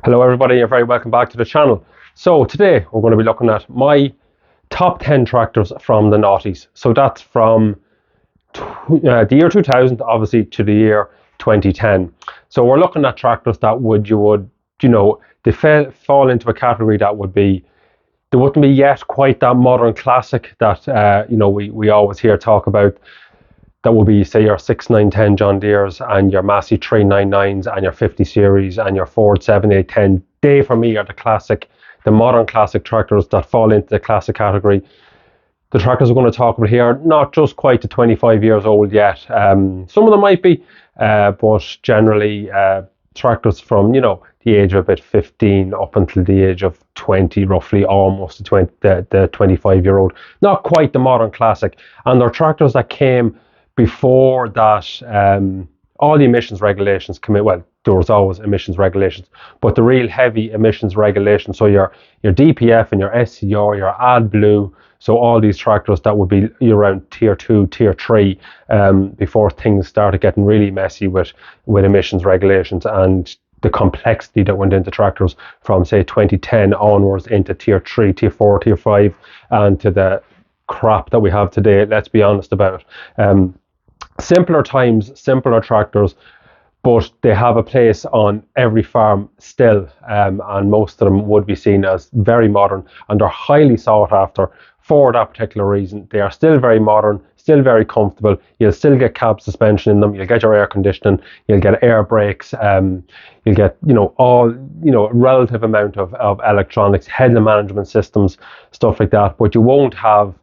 Hello everybody, you're very welcome back to the channel. So today we're going to be looking at my top 10 tractors from the noughties. So that's from the year 2000 obviously to the year 2010. So we're looking at tractors that they fall into a category that they wouldn't be yet quite that modern classic that we always hear talk about. That will be, say, your 6910 John Deere's and your Massey 399s and your 50 series and your Ford 7810. They, for me, are the modern classic tractors that fall into the classic category. The tractors we're going to talk about here are not just quite the 25 years old yet. Some of them might be, but generally tractors from, the age of about 15 up until the age of 20, roughly, almost the 25-year-old. Not quite the modern classic. And they're tractors that came before that all the emissions regulations come in. Well, there was always emissions regulations, but the real heavy emissions regulations, so your DPF and your SCR, your AdBlue, so all these tractors that would be around tier 2, tier 3, before things started getting really messy with emissions regulations and the complexity that went into tractors from, say, 2010 onwards into tier 3, tier 4, tier 5, and to the crap that we have today, let's be honest about. Simpler times, simpler tractors, but they have a place on every farm still, and most of them would be seen as very modern, and they're highly sought after for that particular reason. They are still very modern, still very comfortable. You'll still get cab suspension in them. You'll get your air conditioning. You'll get air brakes. You'll get relative amount of electronics, headland management systems, stuff like that. But you won't have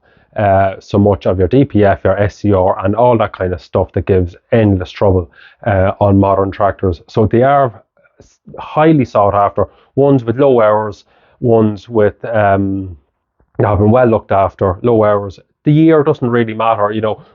so much of your DPF, your SCR, and all that kind of stuff that gives endless trouble on modern tractors. So they are highly sought after. Ones with low hours, ones with have been well looked after, low hours. The year doesn't really matter.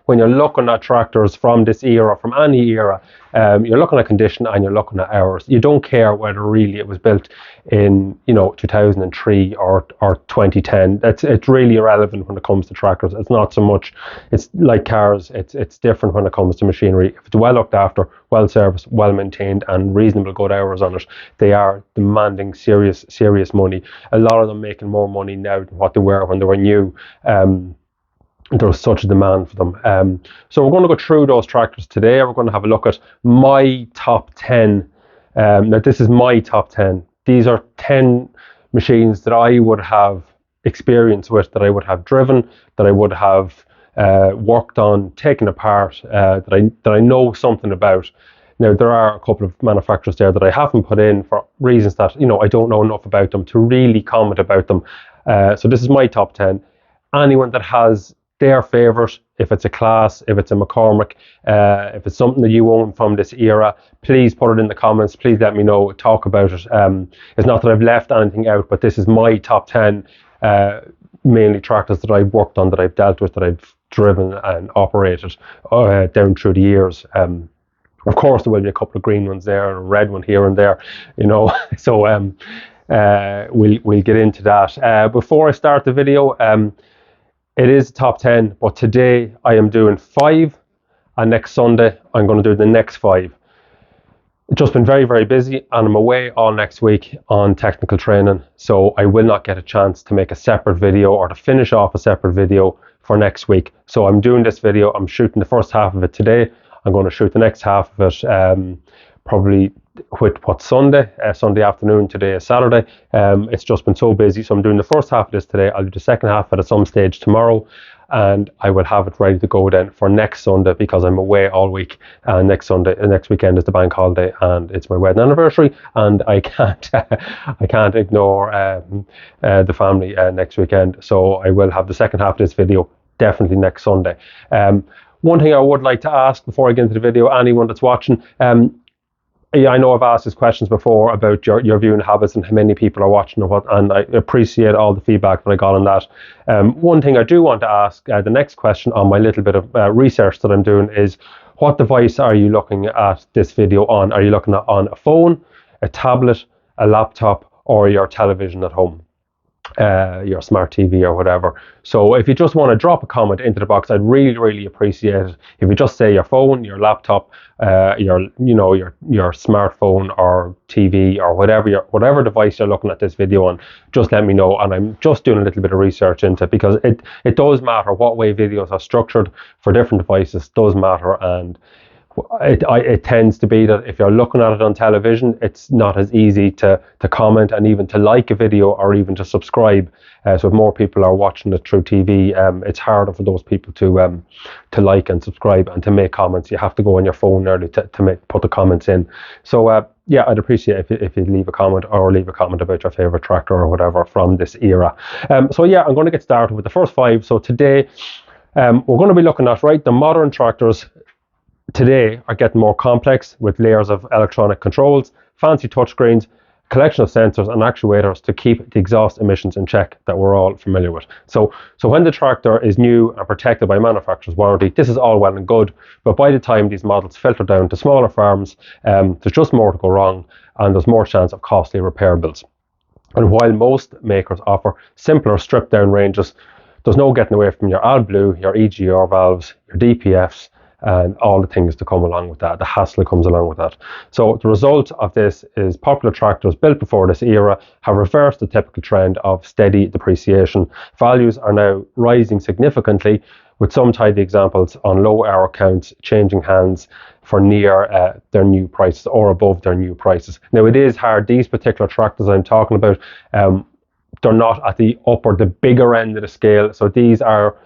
When you're looking at tractors from this era, from any era, you're looking at condition and you're looking at hours. You don't care whether really it was built in 2003 or 2010. It's really irrelevant when it comes to tractors. It's not so much. It's like cars. It's different when it comes to machinery. If it's well looked after, well serviced, well maintained, and reasonable good hours on it, they are demanding serious money. A lot of them making more money now than what they were when they were new. There was such a demand for them. So we're going to go through those tractors today. We're going to have a look at my top 10. Now this is my top 10. These are 10 machines that I would have experience with, that I would have driven, that I would have worked on, taken apart, that I know something about. Now there are a couple of manufacturers there that I haven't put in for reasons that I don't know enough about them to really comment about them. So this is my top 10. Anyone that has their favourite, if it's a Class, if it's a McCormick, if it's something that you own from this era, please put it in the comments. Please let me know, talk about it. It's not that I've left anything out, but this is my top 10 mainly tractors that I've worked on, that I've dealt with, that I've driven and operated down through the years. Of course there will be a couple of green ones there and a red one here and there, so we'll get into that. Before I start the video, it is top 10, but today I am doing 5, and next Sunday I'm going to do the next 5. It's just been very, very busy, and I'm away all next week on technical training, so I will not get a chance to make a separate video or to finish off a separate video for next week. So I'm doing this video, I'm shooting the first half of it today. I'm going to shoot the next half of it probably with Sunday afternoon. Today is Saturday. It's just been so busy, so I'm doing the first half of this today. I'll do the second half at some stage tomorrow, and I will have it ready to go then for next Sunday, because I'm away all week. And next weekend is the bank holiday, and it's my wedding anniversary, and I can't ignore the family next weekend. So I will have the second half of this video definitely next Sunday. One thing I would like to ask before I get into the video, anyone that's watching, I know I've asked these questions before about your viewing habits and how many people are watching and I appreciate all the feedback that I got on that. One thing I do want to ask, the next question on my little bit of research that I'm doing, is what device are you looking at this video on? Are you looking at on a phone, a tablet, a laptop, or your television at home? your smart TV or whatever. So if you just want to drop a comment into the box, I'd really appreciate it. If you just say your phone, your laptop, your smartphone or TV or whatever device you're looking at this video on, just let me know. And I'm just doing a little bit of research into it, because it does matter what way videos are structured for different devices. Does matter. And it tends to be that if you're looking at it on television, it's not as easy to comment and even to like a video or even to subscribe. So if more people are watching it through TV, it's harder for those people to like and subscribe and to make comments. You have to go on your phone early to put the comments in. So yeah, I'd appreciate if you leave a comment about your favorite tractor or whatever from this era. So yeah, I'm going to get started with the first 5. So today we're going to be looking at, the modern tractors today are getting more complex with layers of electronic controls, fancy touchscreens, collection of sensors and actuators to keep the exhaust emissions in check that we're all familiar with. So when the tractor is new and protected by manufacturer's warranty, this is all well and good, but by the time these models filter down to smaller farms, there's just more to go wrong, and there's more chance of costly repair bills. And while most makers offer simpler stripped down ranges, there's no getting away from your AdBlue, your EGR valves, your DPFs, and all the things that come along with that, the hassle that comes along with that. So the result of this is popular tractors built before this era have reversed the typical trend of steady depreciation. Values are now rising significantly, with some tidy examples on low hour counts changing hands for near their new prices or above their new prices. Now it is hard, these particular tractors I'm talking about, they're not at the bigger end of the scale. So these are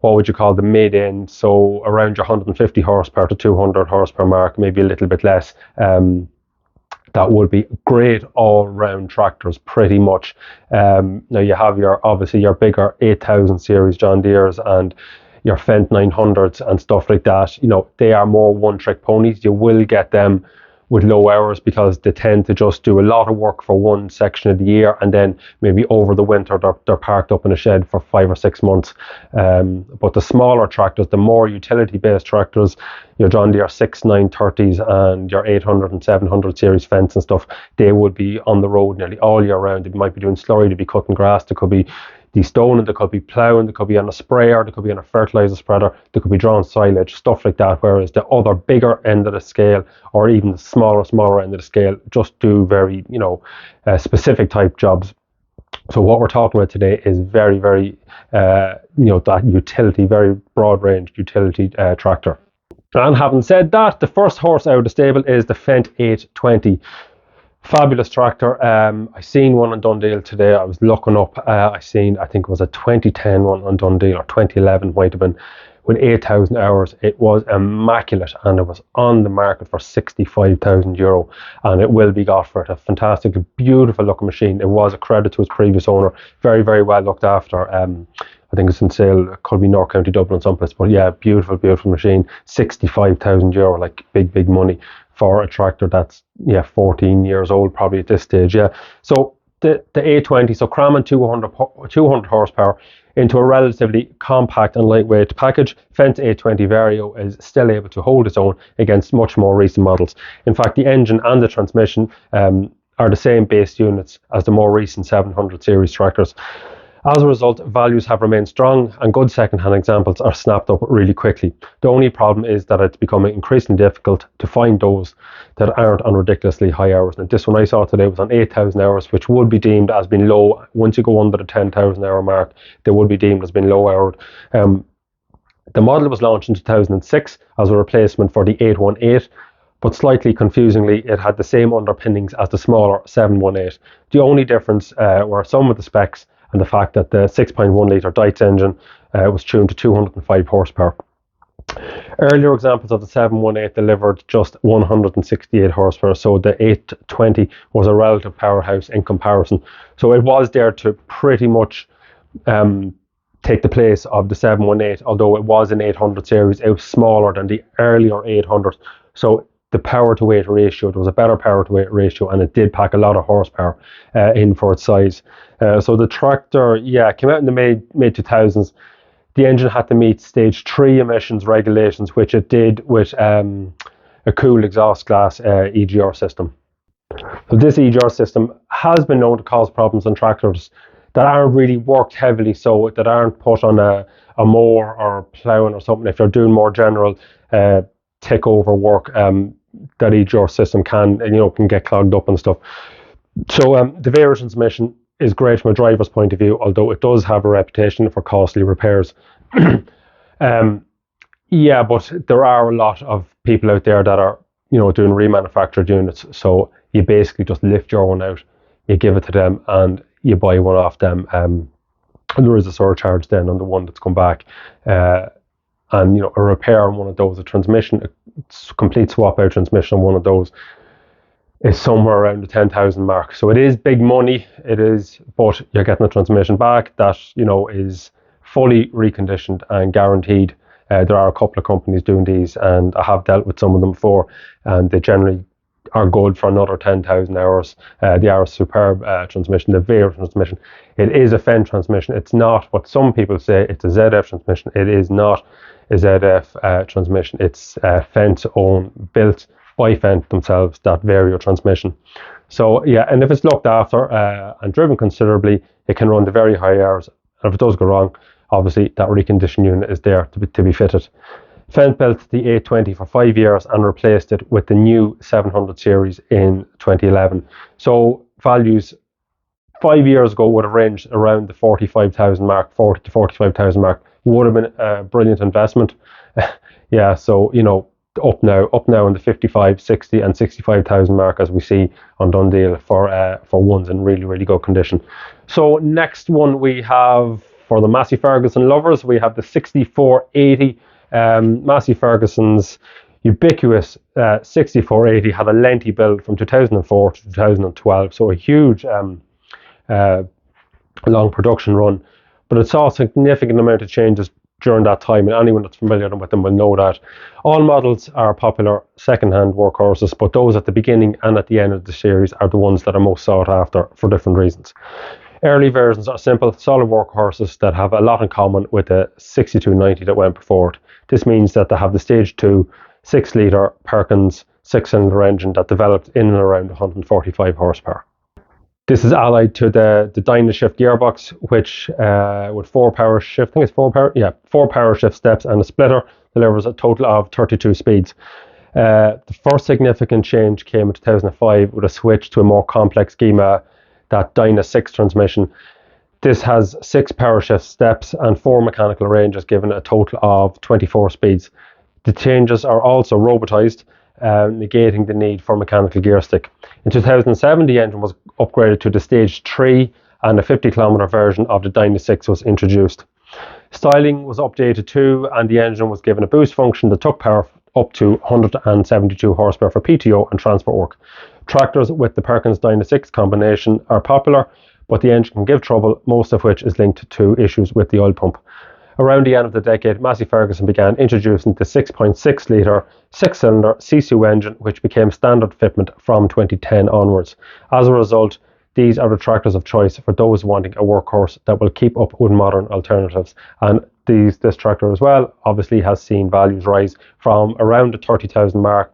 what would you call the mid-end, so around your 150 horsepower to 200 horsepower mark, maybe a little bit less. That would be great all-round tractors, pretty much. Now you have obviously your bigger 8000 series John Deere's and your Fendt 900s and stuff like that. They are more one-trick ponies. You will get them with low hours because they tend to just do a lot of work for one section of the year, and then maybe over the winter they're parked up in a shed for 5 or 6 months. But the smaller tractors, the more utility-based tractors, your John Deere 6, 930s and your 800 and 700 series Fendts and stuff, they would be on the road nearly all year round. They might be doing slurry, they'd be cutting grass, they could be de-stoning, they could be ploughing, they could be on a sprayer, they could be on a fertilizer spreader, they could be drawing silage, stuff like that. Whereas the other bigger end of the scale, or even the smaller end of the scale, just do very specific type jobs. So what we're talking about today is very that utility, very broad range utility tractor. And having said that, the first horse out of the stable is the Fendt 820. Fabulous tractor. I seen one on Dundee today. I was looking up. I think it was a 2010 one on Dundee, or 2011 might have been, with 8,000 hours. It was immaculate, and it was on the market for €65,000, and it will be got for it. A fantastic, beautiful looking machine. It was a credit to its previous owner. Very well looked after. I think it's in sale. It could be North County Dublin someplace, but yeah, beautiful machine. €65,000, like big money for a tractor that's 14 years old probably at this stage. Yeah. So the 820, so cramming 200 horsepower into a relatively compact and lightweight package, Fendt 820 Vario is still able to hold its own against much more recent models. In fact, the engine and the transmission are the same base units as the more recent 700 series tractors. As a result, values have remained strong, and good second-hand examples are snapped up really quickly. The only problem is that it's becoming increasingly difficult to find those that aren't on ridiculously high hours. And this one I saw today was on 8,000 hours, which would be deemed as being low. Once you go under the 10,000 hour mark, they would be deemed as being low-hourred. The model was launched in 2006 as a replacement for the 818, but slightly confusingly, it had the same underpinnings as the smaller 718. The only difference were some of the specs and the fact that the 6.1 litre Dietz engine was tuned to 205 horsepower. Earlier examples of the 718 delivered just 168 horsepower, so the 820 was a relative powerhouse in comparison. So it was there to pretty much take the place of the 718, although it was an 800 series. It was smaller than the earlier 800. So the power to weight ratio, there was a better power to weight ratio, and it did pack a lot of horsepower in for its size. So the tractor, came out in the mid 2000s. The engine had to meet stage 3 emissions regulations, which it did with a cool exhaust gas EGR system. So this EGR system has been known to cause problems on tractors that aren't really worked heavily, so that aren't put on a mower or ploughing or something. If you're doing more general takeover work, that your system can get clogged up and stuff. So the Vario transmission is great from a driver's point of view, although it does have a reputation for costly repairs. Yeah, but there are a lot of people out there that are, doing remanufactured units. So you basically just lift your one out, you give it to them, and you buy one off them. And there is a surcharge then on the one that's come back. And a repair on one of those, a transmission, a complete swap out transmission on one of those, is somewhere around the 10,000 mark. So it is big money. It is, but you're getting a transmission back that is fully reconditioned and guaranteed. There are a couple of companies doing these, and I have dealt with some of them before, and they generally are good for another 10,000 hours. They are a superb transmission, the Vario transmission. It is a Fendt transmission. It's not what some people say. It's a ZF transmission. It is not a ZF transmission. It's Fendt own, built by Fendt themselves, that Vario transmission. So yeah, and if it's looked after and driven considerably, it can run the very high hours. And if it does go wrong, obviously that reconditioned unit is there to be fitted. Fendt built the 820 for 5 years and replaced it with the new 700 series in 2011. So values 5 years ago would have ranged around the 45,000 mark, 40 to 45,000 mark. Would have been a brilliant investment. Yeah, so up now in the 55, 60 and 65,000 mark, as we see on Dundee for ones in really, really good condition. So next one we have, for the Massey Ferguson lovers, we have the 6480. Massey Ferguson's ubiquitous 6480 had a lengthy build from 2004 to 2012, so a huge long production run, but it saw a significant amount of changes during that time, and anyone that's familiar with them will know that. All models are popular second-hand workhorses, but those at the beginning and at the end of the series are the ones that are most sought after for different reasons. Early versions are simple, solid workhorses that have a lot in common with the 6290 that went before it. This means that they have the Stage 2 6-litre Perkins 6-cylinder engine that developed in and around 145 horsepower. This is allied to the Dynashift gearbox, which with 4 power shift, I think it's 4 power, yeah, 4 power shift steps and a splitter, delivers a total of 32 speeds. The first significant change came in 2005 with a switch to a more complex schema, that Dyna 6 transmission. This has 6 power shift steps and 4 mechanical ranges, giving a total of 24 speeds. The changes are also robotized, negating the need for mechanical gear stick. In 2007, the engine was upgraded to the Stage 3 and a 50-kilometer version of the Dyna 6 was introduced. Styling was updated too, and the engine was given a boost function that took power up to 172 horsepower for PTO and transport work. Tractors with the Perkins Dyna 6 combination are popular, but the engine can give trouble, most of which is linked to issues with the oil pump. Around the end of the decade, Massey Ferguson began introducing the 6.6-litre 6-cylinder Sisu engine, which became standard fitment from 2010 onwards. As a result, these are the tractors of choice for those wanting a workhorse that will keep up with modern alternatives. And this tractor as well obviously has seen values rise from around the 30,000 mark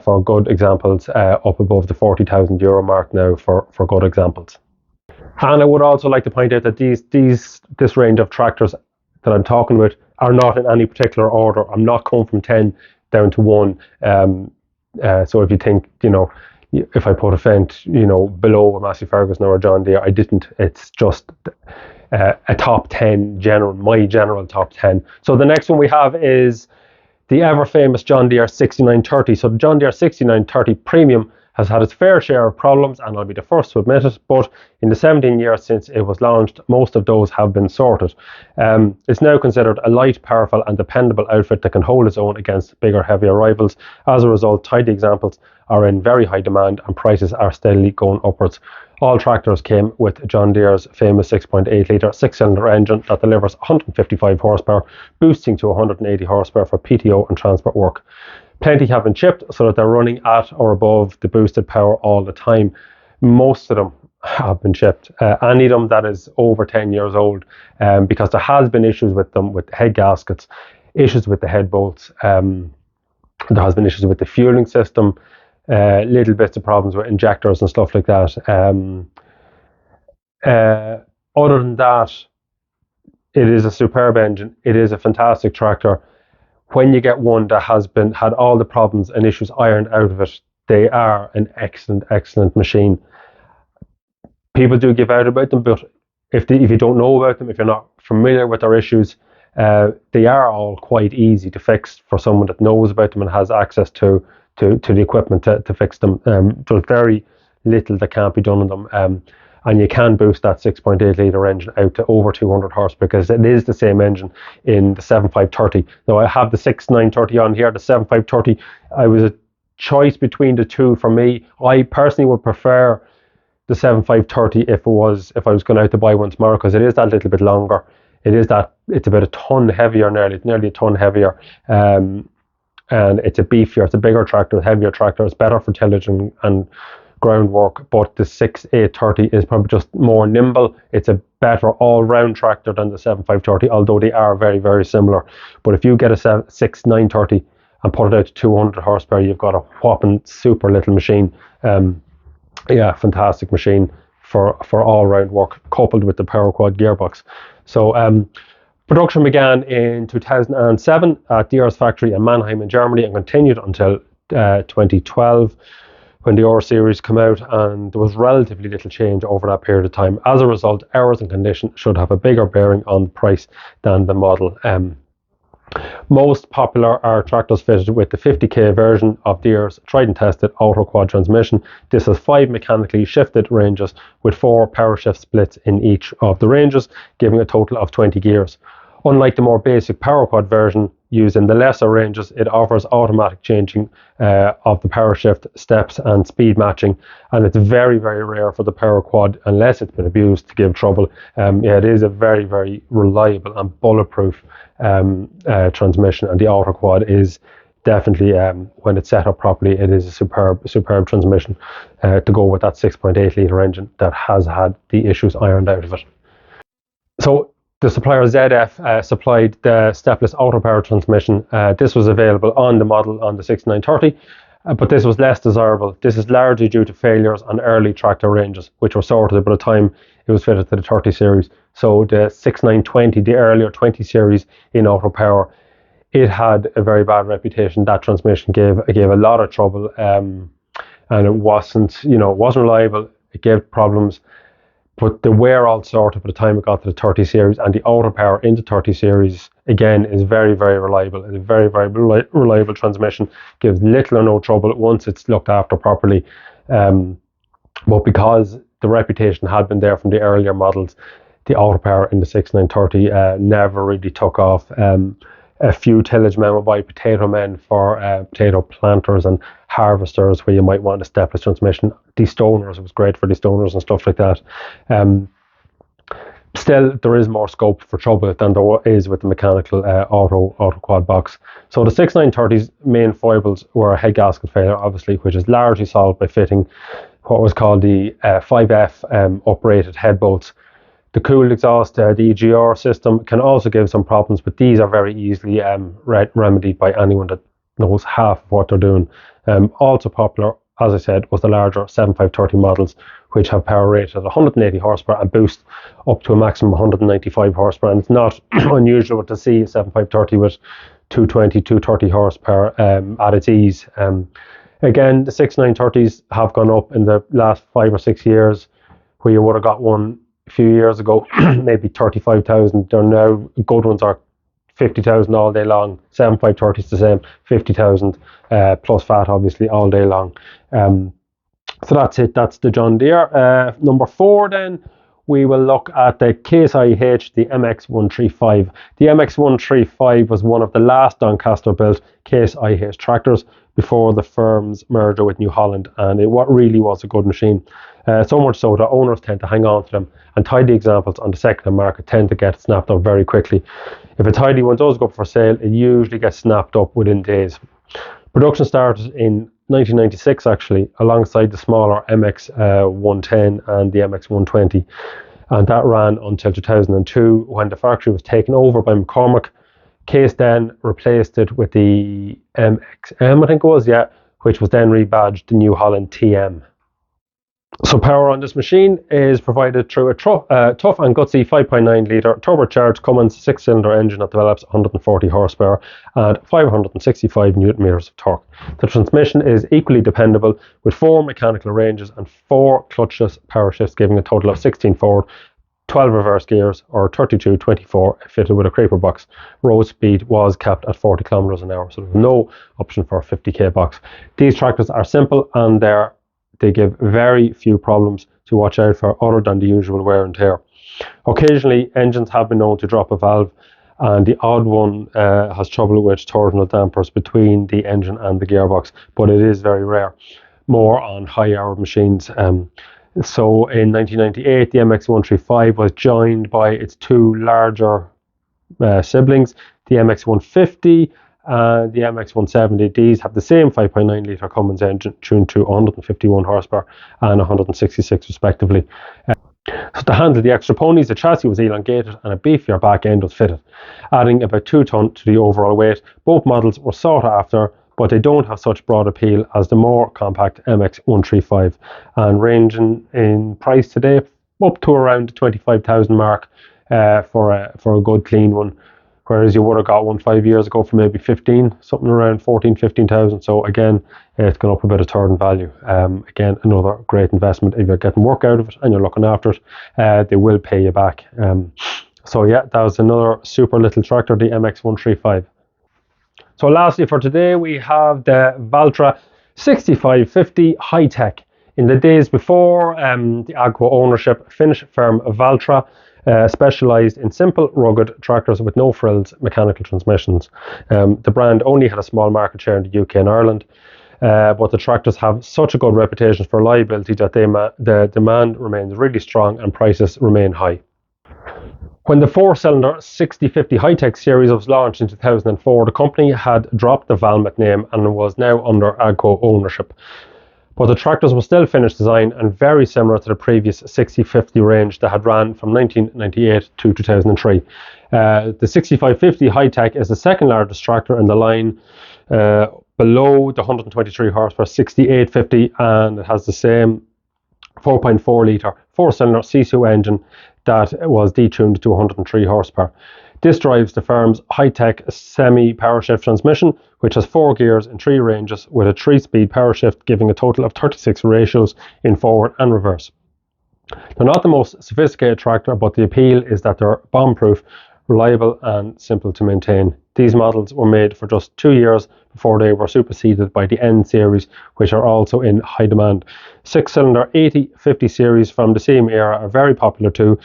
for good examples, up above the 40,000 euro mark now for good examples. And I would also like to point out that this range of tractors that I'm talking about are not in any particular order. I'm not going from 10 down to 1. So if you think, if I put a Fendt, below a Massey Ferguson or a John Deere, I didn't. It's just a top 10 my general top 10. So the next one we have is the ever famous John Deere 6930. So the John Deere 6930 Premium has had its fair share of problems, and I'll be the first to admit it, but in the 17 years since it was launched, most of those have been sorted. It's now considered a light, powerful and dependable outfit that can hold its own against bigger, heavier rivals. As a result, tidy examples are in very high demand and prices are steadily going upwards. All tractors came with John Deere's famous 6.8-litre 6-cylinder engine that delivers 155 horsepower, boosting to 180 horsepower for PTO and transport work. Plenty have been shipped so that they're running at or above the boosted power all the time. Most of them have been shipped. Any of them that is over 10 years old, because there has been issues with them, with the head gaskets, issues with the head bolts. There has been issues with the fueling system, little bits of problems with injectors and stuff like that. other than that, it is a superb engine. It is a fantastic tractor. When you get one that has had all the problems and issues ironed out of it, they are an excellent machine. People do give out about them, but if you don't know about them, if you're not familiar with their issues, they are all quite easy to fix for someone that knows about them and has access to the equipment to fix them. There's very little that can't be done on them. And you can boost that 6.8 litre engine out to over 200 horse, because it is the same engine in the 7530. Now, I have the 6930 on here, the 7530. I was a choice between the two for me. I personally would prefer the 7530 if I was going out to buy one tomorrow, because it is that little bit longer. It's about a ton heavier, nearly a ton heavier. And it's a beefier, it's a bigger tractor, a heavier tractor. It's better for tillage and groundwork, but the 6830 is probably just more nimble. It's a better all-round tractor than the 7530, although they are very, very similar. But if you get a 6930 and put it out to 200 horsepower, you've got a whopping super little machine. Fantastic machine for all-round work, coupled with the power quad gearbox. So production began in 2007 at Deere's factory in Mannheim in Germany, and continued until 2012. When the R series came out, and there was relatively little change over that period of time. As a result, hours and condition should have a bigger bearing on the price than the model. Most popular are tractors fitted with the 50k version of Deere's tried and tested auto quad transmission. This has 5 mechanically shifted ranges with 4 power shift splits in each of the ranges, giving a total of 20 gears. Unlike the more basic power quad version used in the lesser ranges, it offers automatic changing of the power shift steps and speed matching, and it's very, very rare for the power quad, unless it's been abused, to give trouble. It is a very, very reliable and bulletproof transmission, and the auto quad is definitely, when it's set up properly, it is a superb transmission to go with that 6.8 litre engine that has had the issues ironed out of it. So the supplier ZF supplied the stepless auto power transmission. This was available on the model on the 6930, but this was less desirable. This is largely due to failures on early tractor ranges, which were sorted by the time it was fitted to the 30 series. So the 6920, the earlier 20 series in auto power, it had a very bad reputation. That transmission gave a lot of trouble, and it wasn't reliable. It gave problems. But they were all sorted by the time it got to the 30 series, and the auto power in the 30 series, again, is very, very reliable. It's a very, very reliable transmission, gives little or no trouble once it's looked after properly. But because the reputation had been there from the earlier models, the auto power in the 6930 never really took off. A few tillage men would buy potato men for potato planters and harvesters, where you might want a stepless transmission. Destoners, it was great for destoners and stuff like that. Still, there is more scope for trouble than there is with the mechanical auto quad box. So the 6930's main foibles were a head gasket failure, obviously, which is largely solved by fitting what was called the 5F uprated head bolts. The cooled exhaust, the EGR system, can also give some problems, but these are very easily remedied by anyone that knows half of what they're doing. Also popular, as I said, was the larger 7530 models, which have power rated at 180 horsepower and boost up to a maximum of 195 horsepower. And it's not unusual to see a 7530 with 220, 230 horsepower at its ease. Again, the 6930s have gone up in the last 5 or 6 years, where you would have got one a few years ago, maybe 35,000. They're now, good ones are 50,000 all day long. 7530 is the same, 50,000 plus VAT, obviously, all day long. So that's it. That's the John Deere. Number 4, then we will look at the Case IH, the MX135. The MX135 was one of the last Doncaster built Case IH tractors before the firm's merger with New Holland, and it really was a good machine. So much so that owners tend to hang on to them, and tidy examples on the second-hand market tend to get snapped up very quickly. If a tidy one does go up for sale, it usually gets snapped up within days. Production started in 1996, actually, alongside the smaller MX110 and the MX120, and that ran until 2002, when the factory was taken over by McCormick. Case then replaced it with the MXM, I think it was, which was then rebadged the New Holland TM. So power on this machine is provided through a tough and gutsy 5.9 litre turbocharged Cummins 6-cylinder engine that develops 140 horsepower and 565 newton meters of torque. The transmission is equally dependable with 4 mechanical ranges and 4 clutchless power shifts, giving a total of 16 forward, 12 reverse gears, or 32-24 fitted with a creeper box. Road speed was capped at 40 kilometers an hour, so there's no option for a 50k box. These tractors are simple and they give very few problems to watch out for other than the usual wear and tear. Occasionally, engines have been known to drop a valve, and the odd one has trouble with torsional dampers between the engine and the gearbox, but it is very rare, more on high-hour machines. So in 1998, the MX135 was joined by its 2 larger siblings, the MX150 and the MX170. These have the same 5.9 litre Cummins engine tuned to 151 horsepower and 166 respectively. So to handle the extra ponies, the chassis was elongated and a beefier back end was fitted, adding about 2 tonne to the overall weight. Both models were sought after, but they don't have such broad appeal as the more compact MX135, and ranging in price today up to around the 25,000 mark for a good clean one. Whereas you would have got one 5 years ago for maybe 15, something around 15,000. So again, it's gone up a bit of third in value. Again, another great investment. If you're getting work out of it and you're looking after it, they will pay you back. So yeah, that was another super little tractor, the MX135. So lastly for today, we have the Valtra 6550 High Tech. In the days before the Agco ownership, Finnish firm Valtra specialised in simple, rugged tractors with no frills mechanical transmissions. The brand only had a small market share in the UK and Ireland, but the tractors have such a good reputation for reliability that the demand remains really strong and prices remain high. When the 4-cylinder 6050 High-Tech series was launched in 2004, the company had dropped the Valmet name and was now under Agco ownership. But the tractors were still Finnish design and very similar to the previous 6050 range that had ran from 1998 to 2003. The 6550 High-Tech is the second largest tractor in the line, below the 123 horsepower 6850, and it has the same 4.4 litre 4-cylinder CSU engine that was detuned to 103 horsepower. This drives the firm's high-tech semi-power shift transmission, which has 4 gears in 3 ranges with a 3-speed power shift, giving a total of 36 ratios in forward and reverse. They're not the most sophisticated tractor, but the appeal is that they're bomb-proof, reliable and simple to maintain. These models were made for just 2 years before they were superseded by the N series, which are also in high demand. 6-cylinder 8050 series from the same era are very popular too.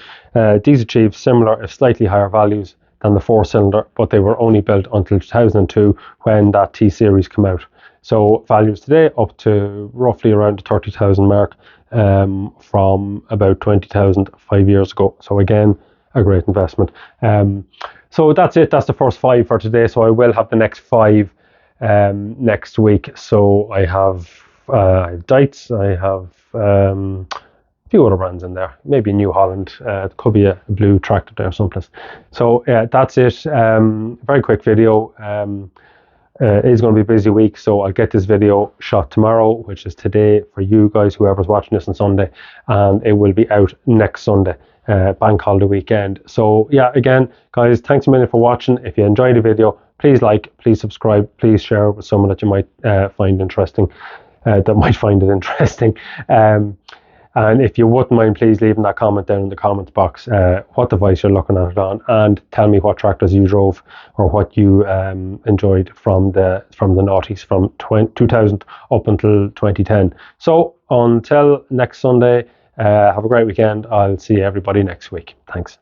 These achieve similar if slightly higher values than the 4-cylinder, but they were only built until 2002 when that T series came out. So values today up to roughly around the 30,000 mark from about 20,000 5 years ago. So again, a great investment. So that's it. That's the first 5 for today. So I will have the next 5 next week. So I have Dites, I have a few other brands in there, maybe New Holland, it could be a blue tractor there someplace. So that's it. Very quick video. It is going to be a busy week, so I'll get this video shot tomorrow, which is today for you guys, whoever's watching this on Sunday, and it will be out next Sunday, bank holiday weekend. So yeah, again guys, thanks a million for watching. If you enjoyed the video, please like, please subscribe, please share it with someone that you might find interesting, and if you wouldn't mind, please leaving that comment down in the comments box, what device you're looking at it on, and tell me what tractors you drove or what you enjoyed from the noughties from 2000 up until 2010. So until next Sunday, have a great weekend. I'll see everybody next week. Thanks.